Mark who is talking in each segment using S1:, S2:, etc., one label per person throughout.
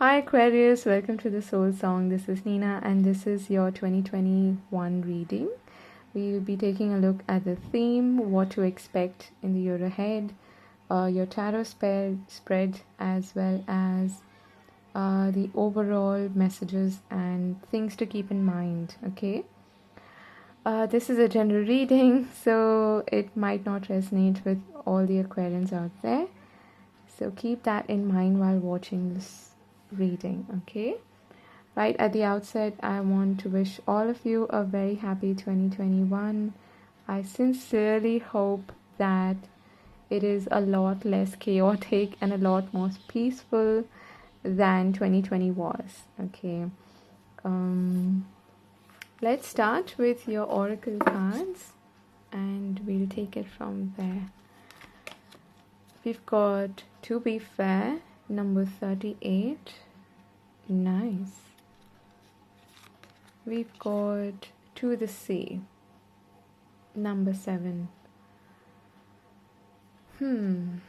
S1: Hi Aquarius, welcome to the Soul Song. This is Nina and this is your 2021 reading. We will be taking a look at the theme, what to expect in the year ahead, your tarot spread as well as the overall messages and things to keep in mind, okay? This is a general reading, so it might not resonate with all the Aquarians out there. So keep that in mind while watching this reading, okay? Right at the outset, I want to wish all of you a very happy 2021. I sincerely hope that it is a lot less chaotic and a lot more peaceful than 2020 was, okay? Let's start with your oracle cards and we'll take it from there. We've got To Be Fair, number 38. Nice. We've got To the Sea, number 7. For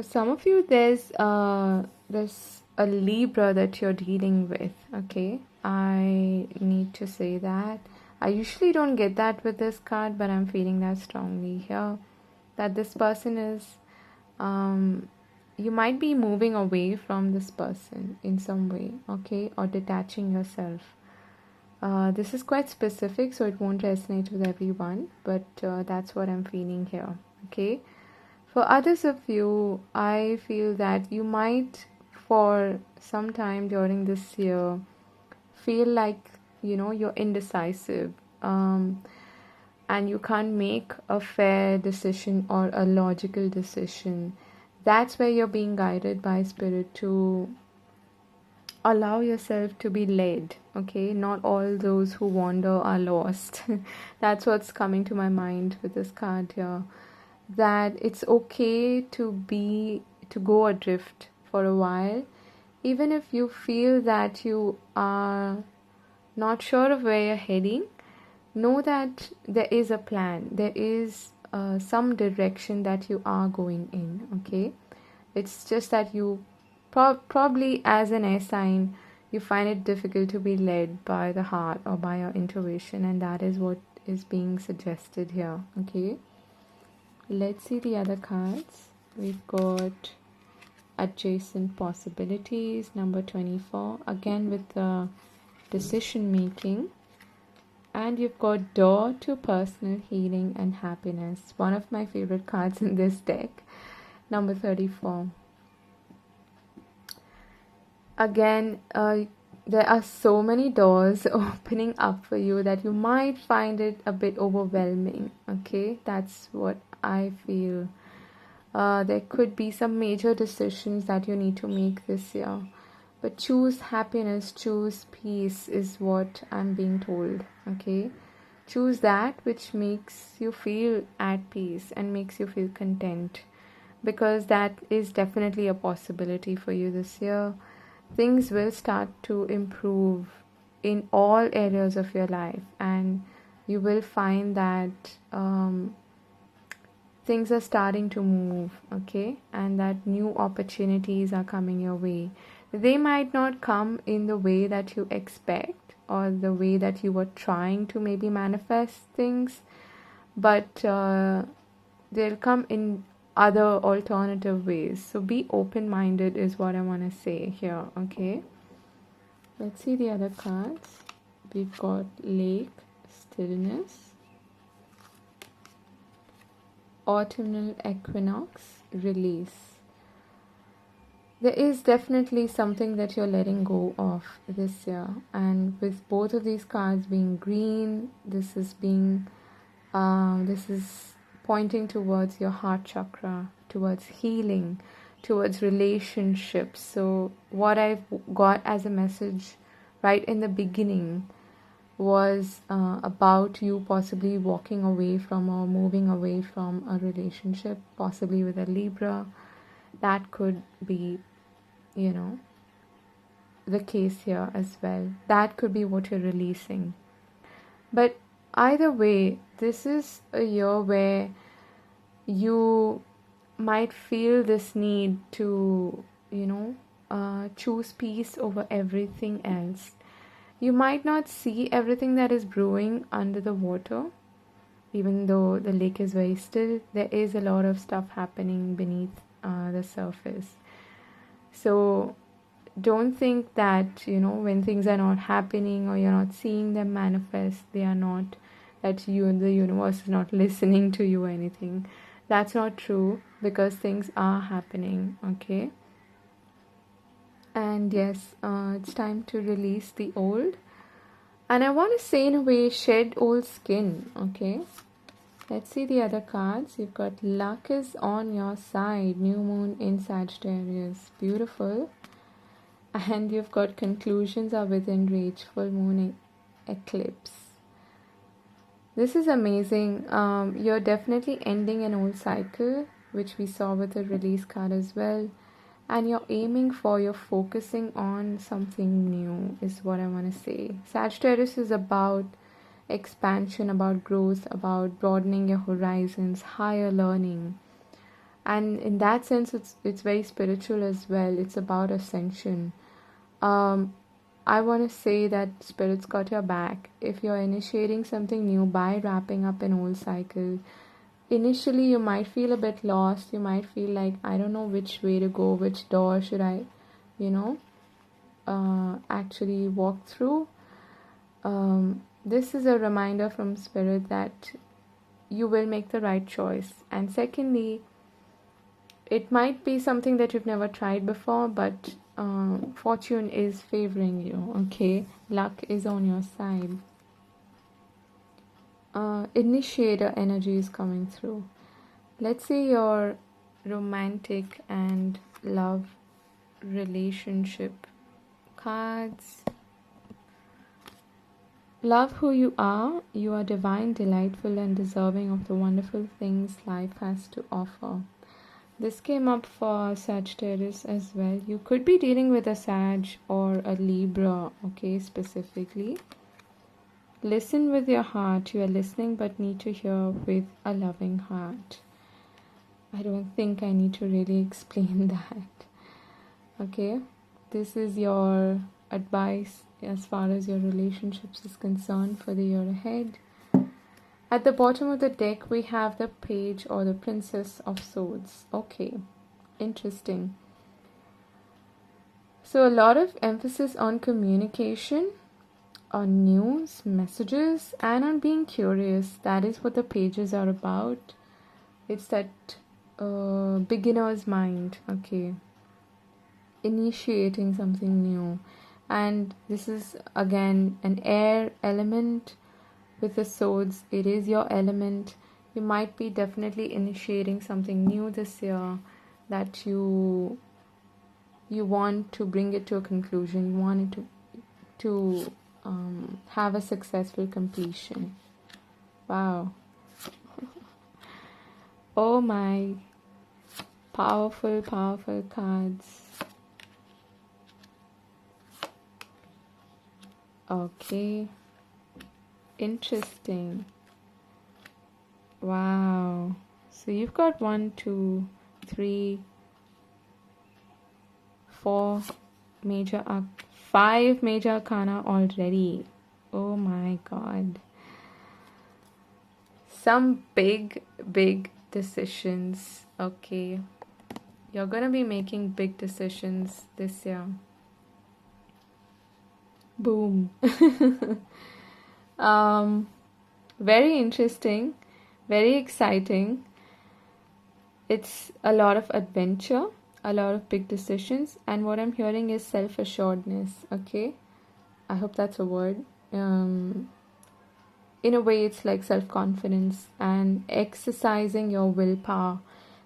S1: some of you, there's a Libra that you're dealing with, okay? I need to say that. I usually don't get that with this card, but I'm feeling that strongly here. That this person is, you might be moving away from this person in some way, okay? Or detaching yourself. This is quite specific, so it won't resonate with everyone, but that's what I'm feeling here, okay? For others of you, I feel that you might, for some time during this year, feel like, you're indecisive and you can't make a fair decision or a logical decision. That's where you're being guided by Spirit to allow yourself to be led, okay? Not all those who wander are lost. That's what's coming to my mind with this card here. That it's okay to go adrift for a while, even if you feel that you are not sure of where you're heading. Know that there is a plan, there is some direction that you are going in, okay? It's just that you probably, as an air sign, you find it difficult to be led by the heart or by your intuition, and that is what is being suggested here, okay? Let's see the other cards. We've got Adjacent Possibilities, number 24, again with the decision making. And you've got Door to Personal Healing and Happiness, one of my favorite cards in this deck, number 34. Again, there are so many doors opening up for you that you might find it a bit overwhelming, okay? That's what I feel. There could be some major decisions that you need to make this year, but choose happiness, choose peace is what I'm being told, okay? Choose that which makes you feel at peace and makes you feel content, because that is definitely a possibility for you this year. Things will start to improve in all areas of your life, and you will find that things are starting to move, okay? And that new opportunities are coming your way. They might not come in the way that you expect or the way that you were trying to maybe manifest things, but they'll come in other alternative ways. So be open-minded is what I want to say here, okay? Let's see the other cards. We've got Lake, Stillness, Autumnal Equinox, Release. There is definitely something that you're letting go of this year, and with both of these cards being green, this is pointing towards your heart chakra, towards healing, towards relationships. So what I've got as a message right in the beginning was about you possibly walking away from or moving away from a relationship, possibly with a Libra. That could be, the case here as well. That could be what you're releasing. But either way, this is a year where you might feel this need to, choose peace over everything else. You might not see everything that is brewing under the water, even though the lake is very still. There is a lot of stuff happening beneath the surface. So don't think that, when things are not happening or you're not seeing them manifest, they are not, that the universe is not listening to you or anything. That's not true, because things are happening, okay? And yes, it's time to release the old. And I want to say, in a way, shed old skin, okay? Let's see the other cards. You've got luck is on your side, new moon in Sagittarius. Beautiful. And you've got conclusions are within reach, full moon eclipse. This is amazing. You're definitely ending an old cycle, which we saw with the release card as well. And you're focusing on something new, is what I want to say. Sagittarius is about expansion, about growth, about broadening your horizons, higher learning. And in that sense, it's very spiritual as well. It's about ascension. I want to say that Spirit's got your back. If you're initiating something new by wrapping up an old cycle, initially you might feel a bit lost. You might feel like, I don't know which way to go, which door should I, actually walk through. This is a reminder from Spirit that you will make the right choice. And secondly, it might be something that you've never tried before, but fortune is favoring you, okay? Luck is on your side. Initiator energy is coming through. Let's see your romantic and love relationship cards. Love who you are. You are divine, delightful, and deserving of the wonderful things life has to offer. This came up for Sagittarius as well. You could be dealing with a Sag or a Libra, okay, specifically. Listen with your heart. You are listening but need to hear with a loving heart. I don't think I need to really explain that. Okay, this is your advice as far as your relationships is concerned for the year ahead. At the bottom of the deck, we have the Page or the Princess of Swords. Okay, interesting. So a lot of emphasis on communication, on news, messages, and on being curious. That is what the pages are about. It's that beginner's mind, okay? Initiating something new. And this is, again, an air element. With the swords, it is your element. You might be definitely initiating something new this year that you want to bring it to a conclusion. You want it to have a successful completion. Wow. Oh my. Powerful, powerful cards. Okay. Interesting. Wow. So you've got 1, 2, 3, 4 major 5 major arcana already. Oh my god. Some big decisions. Okay. You're gonna be making big decisions this year. Boom. Very interesting, very exciting. It's a lot of adventure, a lot of big decisions, and what I'm hearing is self-assuredness, okay? I hope that's a word. In a way, it's like self-confidence and exercising your willpower.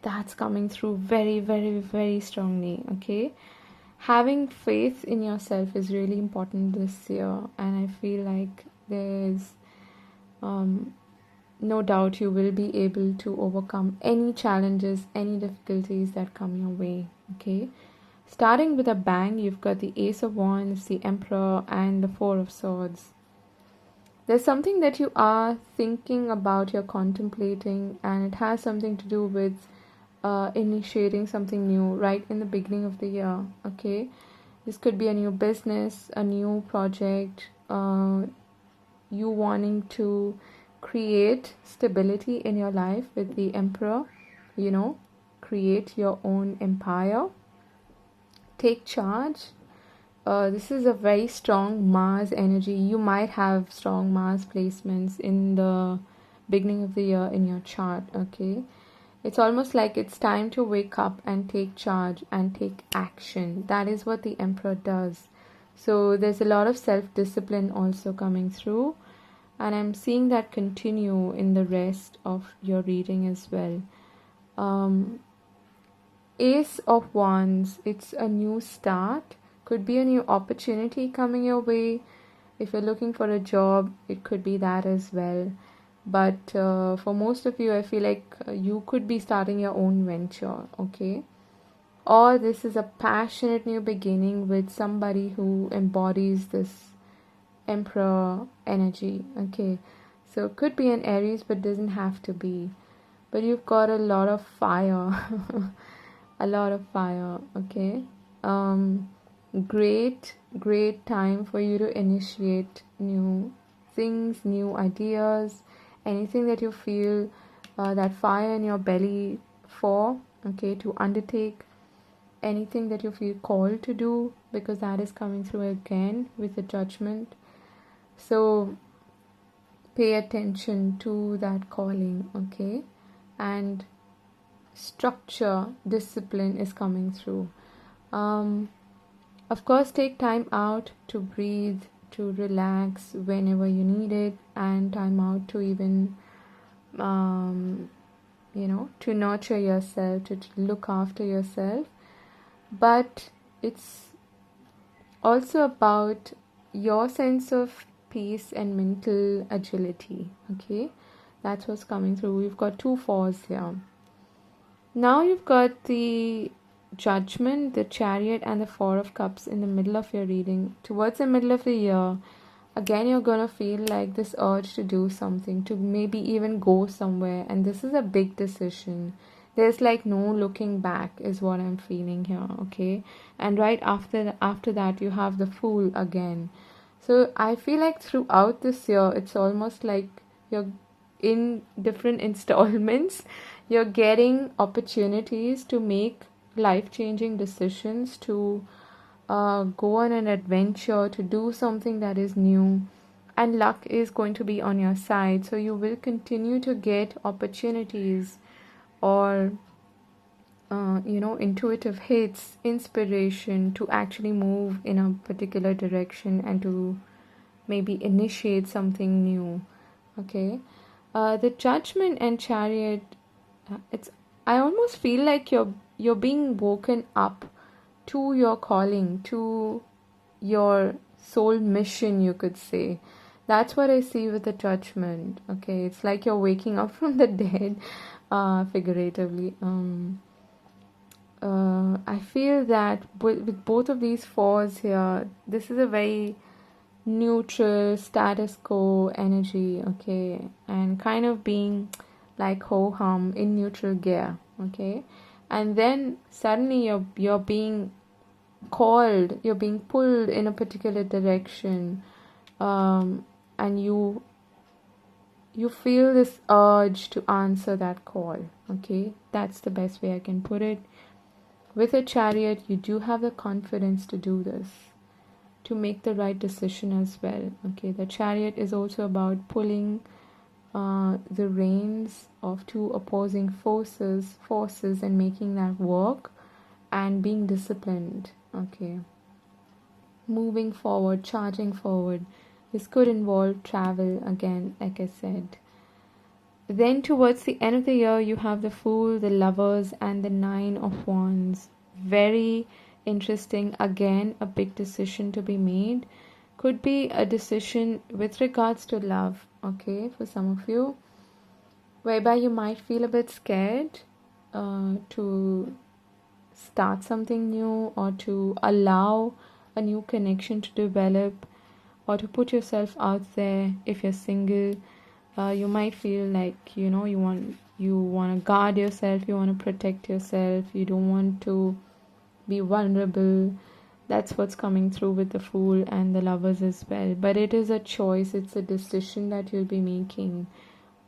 S1: That's coming through very, very, very strongly, okay? Having faith in yourself is really important this year, and I feel like there's no doubt you will be able to overcome any challenges, any difficulties that come your way, okay? Starting with a bang, you've got the Ace of Wands, the Emperor, and the Four of Swords. There's something that you are thinking about, you're contemplating, and it has something to do with initiating something new right in the beginning of the year. Okay, this could be a new business, a new project, you wanting to create stability in your life with the Emperor, create your own empire, take charge. This is a very strong Mars energy. You might have strong Mars placements in the beginning of the year in your chart, okay? It's almost like it's time to wake up and take charge and take action. That is what the Emperor does. So there's a lot of self-discipline also coming through, and I'm seeing that continue in the rest of your reading as well. Ace of Wands, it's a new start, could be a new opportunity coming your way. If you're looking for a job, it could be that as well. But for most of you, I feel like you could be starting your own venture, okay? Or this is a passionate new beginning with somebody who embodies this Emperor energy, okay? So it could be an Aries, but doesn't have to be. But you've got a lot of fire. A lot of fire, okay? Great time for you to initiate new things, new ideas, anything that you feel that fire in your belly for, okay, to undertake, anything that you feel called to do, because that is coming through again with the Judgment. So pay attention to that calling, okay? And structure, discipline is coming through. Of course, take time out to breathe, to relax whenever you need it, and time out to even to nurture yourself, to look after yourself. But it's also about your sense of peace and mental agility, okay? That's what's coming through. We've got 2 fours here. Now you've got the Judgment, the Chariot, and the 4 of Cups in the middle of your reading. Towards the middle of the year, again, you're going to feel like this urge to do something, to maybe even go somewhere. And this is a big decision. There's like no looking back is what I'm feeling here, okay? And right after that, you have the Fool again. So I feel like throughout this year, it's almost like you're in different installments. You're getting opportunities to make life-changing decisions, to go on an adventure, to do something that is new, and luck is going to be on your side. So you will continue to get opportunities or intuitive hits, inspiration to actually move in a particular direction and to maybe initiate something new, okay? The Judgment and Chariot, I almost feel like you're being woken up to your calling, to your soul mission, you could say. That's what I see with the Judgment, okay? It's like you're waking up from the dead, figuratively. I feel that with both of these fours here, this is a very neutral, status quo energy, okay? And kind of being like ho-hum in neutral gear, okay? And then suddenly you're being called, you're being pulled in a particular direction, and you feel this urge to answer that call, okay? That's the best way I can put it. With a Chariot, you do have the confidence to do this, to make the right decision as well, okay? The Chariot is also about pulling the reins of 2 opposing forces and making that work and being disciplined, okay? Moving forward, charging forward. This could involve travel again, like I said. Then towards the end of the year, you have the Fool, the Lovers, and the 9 of Wands. Very interesting. Again, a big decision to be made. Could be a decision with regards to love, okay, for some of you, whereby you might feel a bit scared to start something new, or to allow a new connection to develop, or to put yourself out there. If you're single, you might feel like you you want to guard yourself, you want to protect yourself, you don't want to be vulnerable. That's what's coming through with the Fool and the Lovers as well. But it is a choice, it's a decision that you'll be making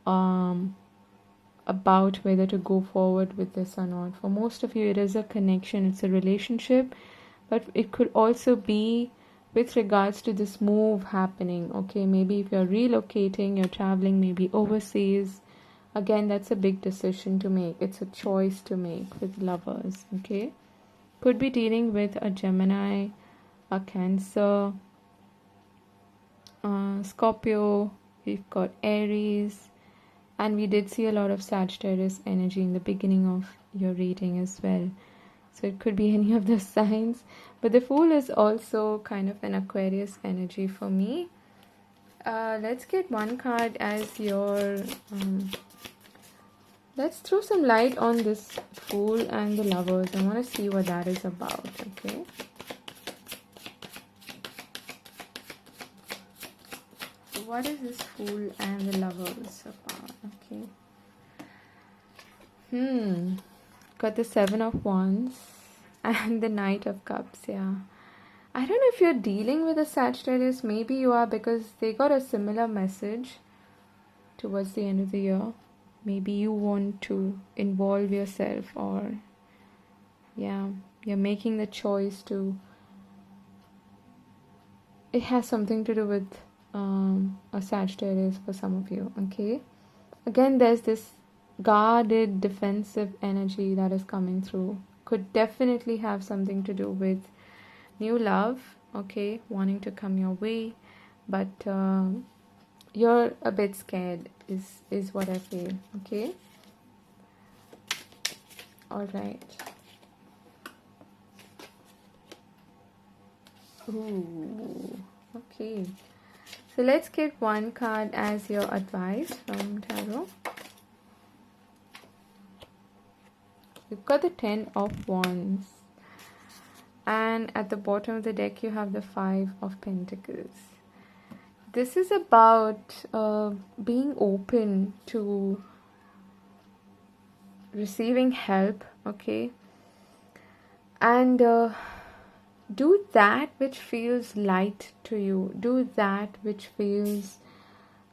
S1: about whether to go forward with this or not. For most of you, it is a connection, it's a relationship, but it could also be with regards to this move happening. Okay, maybe if you're relocating, you're traveling maybe overseas. Again, that's a big decision to make. It's a choice to make with Lovers. Okay, could be dealing with a Gemini, a Cancer, Scorpio. We've got Aries, and we did see a lot of Sagittarius energy in the beginning of your reading as well. So it could be any of those signs. But the Fool is also kind of an Aquarius energy for me. Let's get one card as your... let's throw some light on this Fool and the Lovers. I want to see what that is about, okay? What is this Fool and the Lovers about, okay? Got the Seven of Wands and the Knight of Cups. Yeah, I don't know if you're dealing with a Sagittarius. Maybe you are, because they got a similar message towards the end of the year. Maybe you want to involve yourself, or yeah, you're making the choice to... it has something to do with a Sagittarius for some of you. Okay, again, there's this guarded defensive energy that is coming through. Could definitely have something to do with new love, okay, wanting to come your way, but you're a bit scared is what I feel. Okay, all right. Ooh, okay, so let's get one card as your advice from tarot. You've got the Ten of Wands, and at the bottom of the deck you have the Five of Pentacles. This is about being open to receiving help, okay, and do that which feels light to you, do that which feels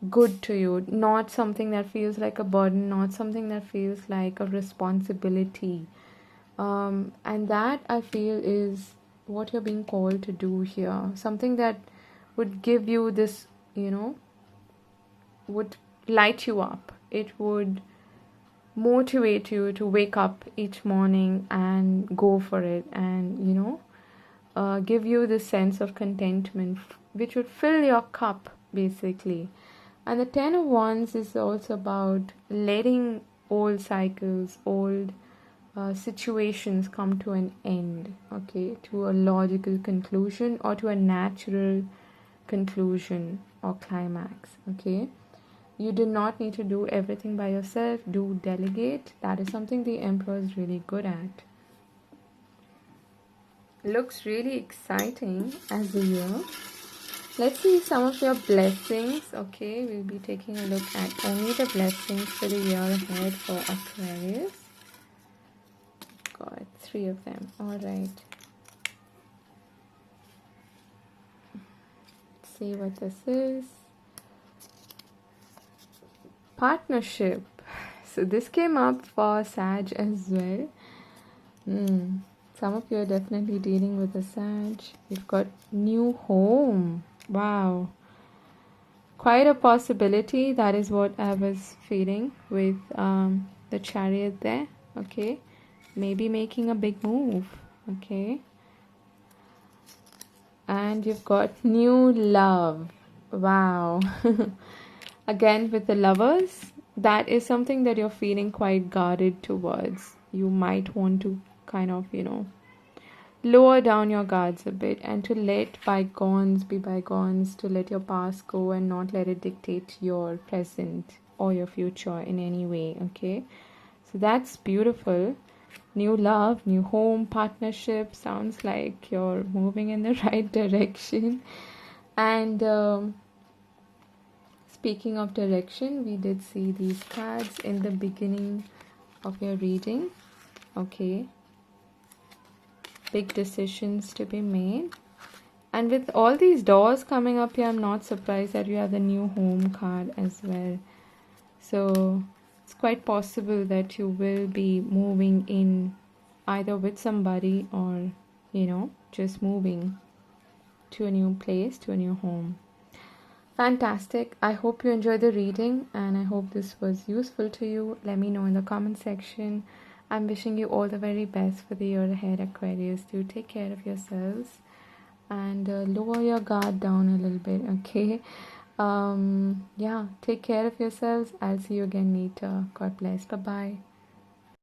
S1: good to you, not something that feels like a burden, not something that feels like a responsibility. And that, I feel, is what you're being called to do here. Something that would give you this, would light you up. It would motivate you to wake up each morning and go for it, and give you this sense of contentment, which would fill your cup basically. And the Ten of Wands is also about letting old cycles, old situations come to an end, okay, to a logical conclusion or to a natural conclusion or climax, okay. You do not need to do everything by yourself. Do delegate. That is something the Emperor is really good at. Looks really exciting as the year. Let's see some of your blessings. Okay, we'll be taking a look at only the blessings for the year ahead for Aquarius. Got 3 of them. All right. Let's see what this is. Partnership. So this came up for Sag as well. Some of you are definitely dealing with a Sag. You've got new home. Wow. Quite a possibility. That is what I was feeling with the Chariot there. Okay. Maybe making a big move. Okay. And you've got new love. Wow. Again, with the Lovers, that is something that you're feeling quite guarded towards. You might want to kind of, lower down your guards a bit and to let bygones be bygones, to let your past go and not let it dictate your present or your future in any way, okay? So that's beautiful. New love, new home, partnership. Sounds like you're moving in the right direction. And speaking of direction, we did see these cards in the beginning of your reading. Okay. Big decisions to be made. And with all these doors coming up here, I'm not surprised that you have the new home card as well. So it's quite possible that you will be moving in either with somebody or, just moving to a new place, to a new home. Fantastic. I hope you enjoyed the reading and I hope this was useful to you. Let me know in the comment section. I'm wishing you all the very best for the year ahead, Aquarius. Do take care of yourselves and lower your guard down a little bit, okay? Yeah, take care of yourselves. I'll see you again later. God bless. Bye-bye.